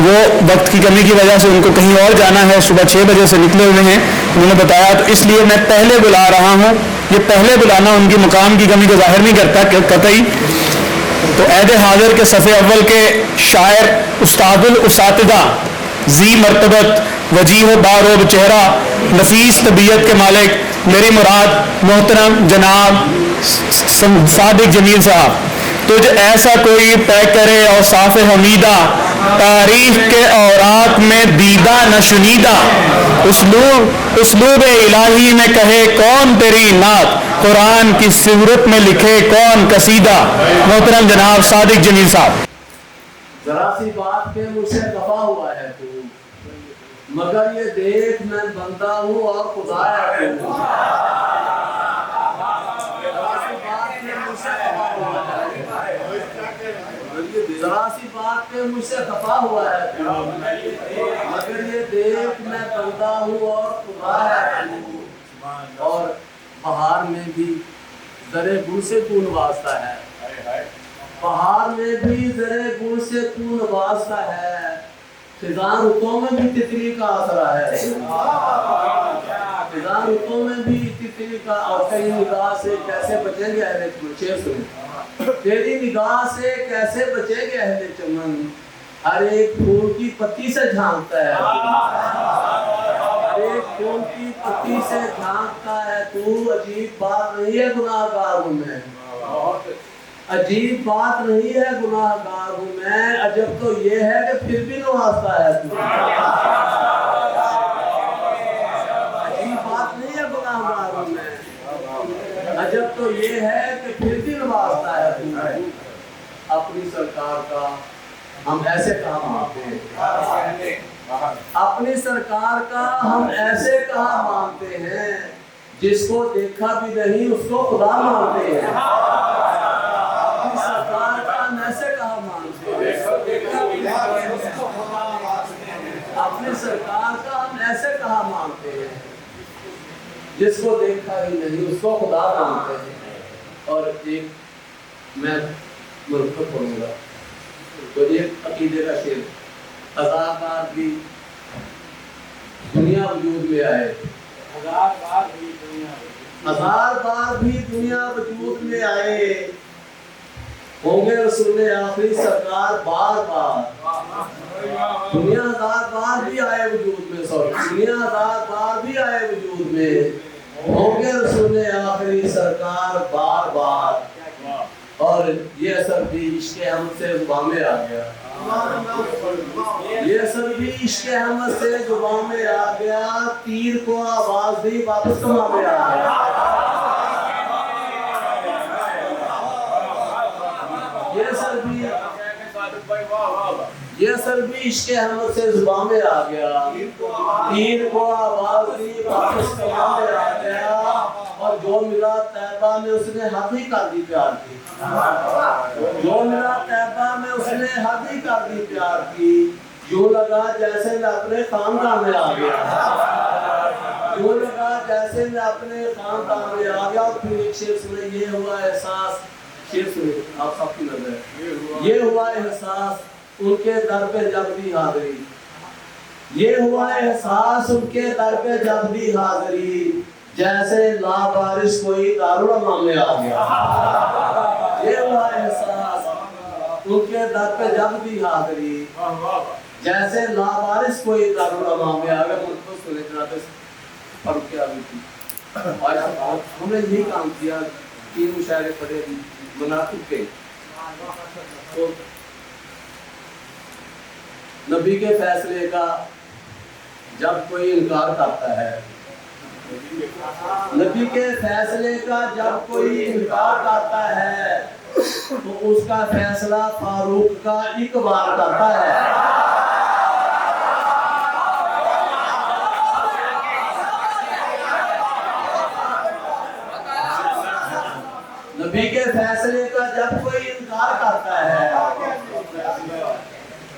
وہ وقت کی کمی کی وجہ سے ان کو کہیں اور جانا ہے، صبح 6 بجے سے نکلے ہوئے ہیں، انہوں نے بتایا، تو اس لیے میں پہلے بلا رہا ہوں۔ یہ پہلے بلانا ان کی مقام کی کمی کو ظاہر نہیں کرتا کہ قطعی۔ تو عہد حاضر کے صف اول کے شاعر، استاد الاساتذہ، ذی مرتبت، وجیح و باروب چہرہ، نفیس طبیعت کے مالک، میری مراد محترم جناب صادق جمیل صاحب، تجھ ایسا کوئی پیکرے اوصاف حمیدہ، تاریخ کے اوراق میں دیدہ نہ شنیدہ، اسلوب الہی میں کہے کون تیری نعت، قرآن کی صورت میں لکھے کون قصیدہ۔ محترم جناب صادق جمیل صاحب۔ ذرا سی بات پہ مجھ سے خفا ہوا ہے تو، مگر یہ دیکھ میں بندہ ہوں اور خدا ہے تو۔ ذرا سی بات پہ مجھ سے خفا ہوا ہے تو، مگر یہ دیکھ میں بندہ ہوں اور خدا ہے تو۔ اور بہار میں بھی زرے گل سے تو نوازتا ہے، بہار میں بھی زرے گل سے تو نوازتا ہے، خزاں رتوں میں بھی تتلی کا آسرا ہے، خزاں رتوں میں بھی تتلی کا، اور تیری نگاہ سے کیسے بچیں گے اہل چمن، شعر سنیں، تیری نگاہ سے کیسے بچیں گے اہل چمن، ہر ایک پھول کی پتی سے جھانکتا ہے، ہر ایک پھول کی پتی سے جھانکتا ہے تو، عجیب بات نہیں ہے گناہ گار ہوں میں، عجیب بات نہیں ہے گناہ گار ہوں میں، عجب تو یہ ہے کہ پھر بھی نوازتا ہے تو، عجیب بات نہیں ہے گناہ گار ہوں میں، عجب تو یہ ہے کہ پھر بھی نوازتا ہے تو۔ اپنی سرکار کا ہم ایسے کہاں مانتے ہیں، اپنی سرکار کا ہم ایسے کہاں مانتے ہیں، جس کو دیکھا بھی نہیں اس کو خدا مانتے ہیں، اپنی سرکار کا ہم ایسے کہاں مانتے ہیں، اپنی سرکار کا ہم ایسے کہاں مانتے ہیں، جس کو دیکھا ہی نہیں اس کو خدا مانتے ہیں۔ اور ایک میں مرتب پڑھوں گا تو ایک عقیدے کا شعر، ہزار بار بھی دنیا وجود میں آئے، ہزار بار بھی دنیا وجود میں آئے، ہوں گے رسول آخری سرکار بار بار، دنیا ہزار بار بھی آئے وجود میں، دنیا ہزار بار بھی آئے وجود میں، ہوں گے رسول آخری سرکار بار بار۔ اور یہ اثر بھی عشق احمد سے زبان میں آ گیا، یہ اثر بھی عشق احمد سے زبان میں آ گیا، تیر کو آواز دی واپس کما میں آ گیا، یہ اثر بھی عشق احمد سے زبان میں آ گیا، تیر کو آواز دی واپس کما میں آ گیا، اور جو ملا طیبہ میں اس نے حد ہی کر دی پیار کی، جو ملا طیبہ میں اس نے حد ہی کر دی پیار کی، یوں لگا جیسے میں اپنے خاندان میں آ گیا، یوں لگا جیسے میں اپنے خاندان میں آ گیا۔ اور پھر ایک شعر سنے، یہ ہوا احساس، شعر سنے آپ سب کی نظر ہے، یہ ہوا احساس ان کے در پہ جب بھی حاضری، یہ ہوا احساس ان کے در پہ جب بھی حاضری، جیسے لابارش کوئی دارالعلوم میں آ گیا، یہ ہوا احساس ان کے در پہ جب بھی حاضری، جیسے لابارش کوئی دارالعلوم میں آ گیا۔ منتخب سنے جناب فاروق کے آگے تھی، اور ہم نے یہی کام کیا، 3 مشاعرے پڑھے مناطق کے، تو نبی کے فیصلے کا جب کوئی انکار کرتا ہے، نبی کے فیصلے کا جب کوئی انکار کرتا ہے تو اس کا فیصلہ فاروق کا اقبال کرتا ہے، نبی کے فیصلے کا جب کوئی انکار کرتا ہے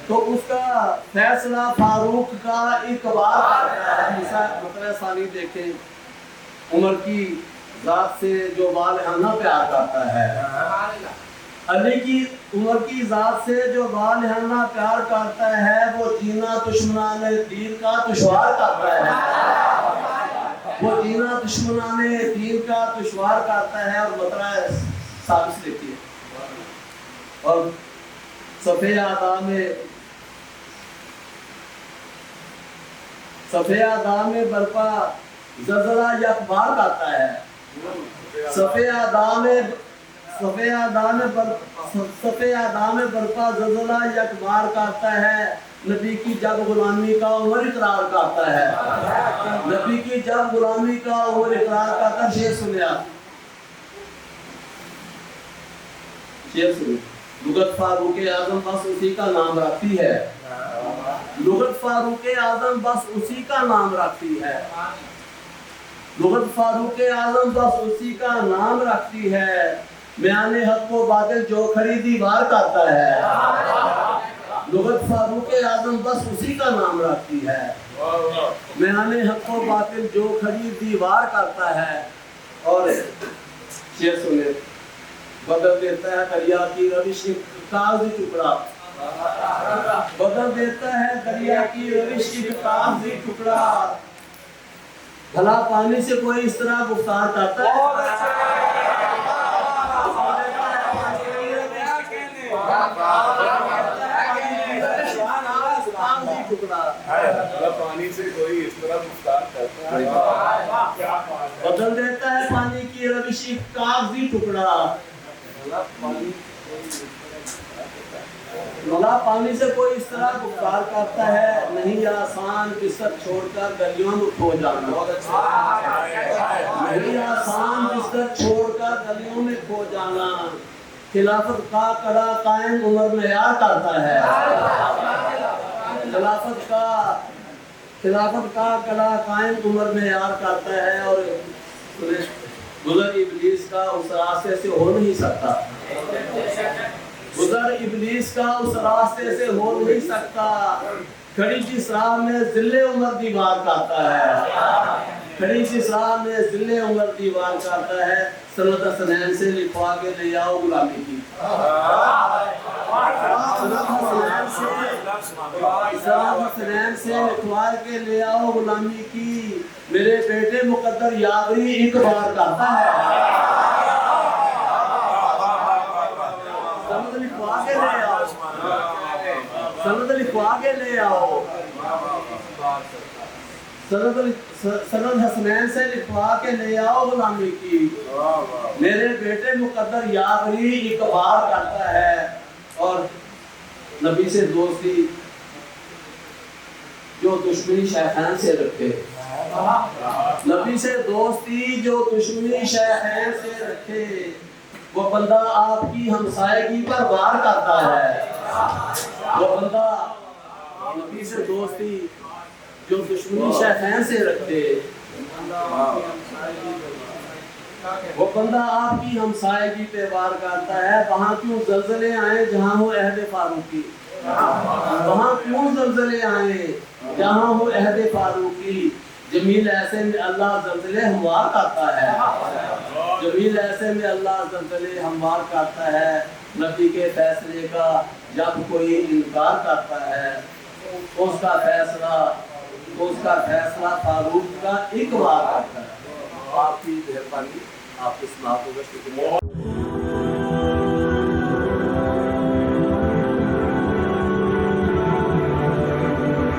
تو اس کا فیصلہ فاروق کا اقبال کرتا ہے۔ مثلا ثانی دیکھیں، عمر کی ذات سے جو والہانہ پیار کرتا ہے، علی کی عمر کی ذات سے جو بالہانہ پیار کرتا ہے وہ جینا دشمنان دین کا دشوار کرتا ہے، وہ جینا دشمنان دین کا دشوار کرتا ہے۔ اور مطرح ثابت لکھی ہے اور صفحہ آدھا میں برپا زلزلہ یک بار کرتا ہے، صفحہ آدھا میں برپا زلزلہ یک بار کرتا ہے، نبی کی جب غلامی کا عمر اقرار کرتا ہے، نبی کی جب غلامی کا عمر اقرار کرتا ہے۔ شعر سنیا، شعر سنیا، لغت فاروق اعظم بس اسی کا نام رکھتی ہے، لغت فاروق اعظم بس اسی کا نام رکھتی ہے، لغت فاروق اعظم بس اسی کا نام رکھتی ہے، بیان حق و باطل جو کھڑی دیوار کرتا ہے، لغت فاروق اعظم بس اسی کا نام رکھتی ہے، بیان حق و باطل جو کھڑی دیوار کرتا ہے۔ اور شعر سنے، بدل دیتا ہے دریا کی روش کاغذی ٹکڑا، بدل دیتا ہے دریا کی روش کی کاغذی ٹکڑا، بھلا پانی سے کوئی اس طرح گفتار کرتا ہے؟ پانی سے کوئی اس طرح گفتار کرتا ہے، بدل دیتا ہے پانی کی روش کاغذی ٹکڑا، بھلا پانی سے کوئی اس طرح گفتار کرتا ہے، نہیں آسان بستر چھوڑ کر گلیوں میں کھو جانا، نہیں آسان بستر چھوڑ کر گلیوں میں کھو جانا، خلافت کا کڑا قائم عمر معیار کرتا ہے، خلافت کا کڑا قائم عمر معیار کرتا ہے۔ اور گزر ابلیس کا اس راستے سے ہو نہیں سکتا، گزر ابلیس کا اس راستے سے ہو نہیں سکتا، کھڑی جس راہ میں ذل عمر دیوار کرتا ہے، کھڑی جس راہ میں ذل عمر دیوار کرتا ہے۔ سند حسنین سے لکھوا کے لے آؤ غلامی کی، سند حسنین سے لکھوا کے لے آؤ غلامی کی، میرے بیٹے مقدر یاوری ایک بار کرتا ہے، سند لکھوا کے لے آؤ، سند لکھوا کے لے آؤ، سند حسنین سے لکھوا کے لے آؤ غلامی کی، میرے بیٹے مقدر یاوری ایک بار کرتا ہے۔ اور نبی سے دوستی جو دشمنی شیخین سے رکھے، نبی سے دوستی جو دشمنی شیخین سے رکھے، وہ بندہ آپ کی ہمسائیگی پر وار کرتا ہے، وہ بندہ نبی سے دوستی جو دشمنی شیخین سے رکھے، وہ بندہ آپ کی ہمسائیگی پہ وار کرتا ہے۔ وہاں کیوں زلزلے آئیں جہاں ہو عہد فاروقی، وہاں کیوں زلزلے آئیں جہاں ہو عہد فاروقی، جمیل ایسے میں اللہ زلزلے ہموار کرتا ہے، جمیل ایسے میں اللہ زلزلے ہموار کرتا ہے۔ نبی کے فیصلے کا جب کوئی انکار کرتا ہے، اس کا فیصلہ فاروق کا ایک بار کرتا ہے۔ آپ کی مہربانی، آپ کی سماعت ہوگا، شکریہ۔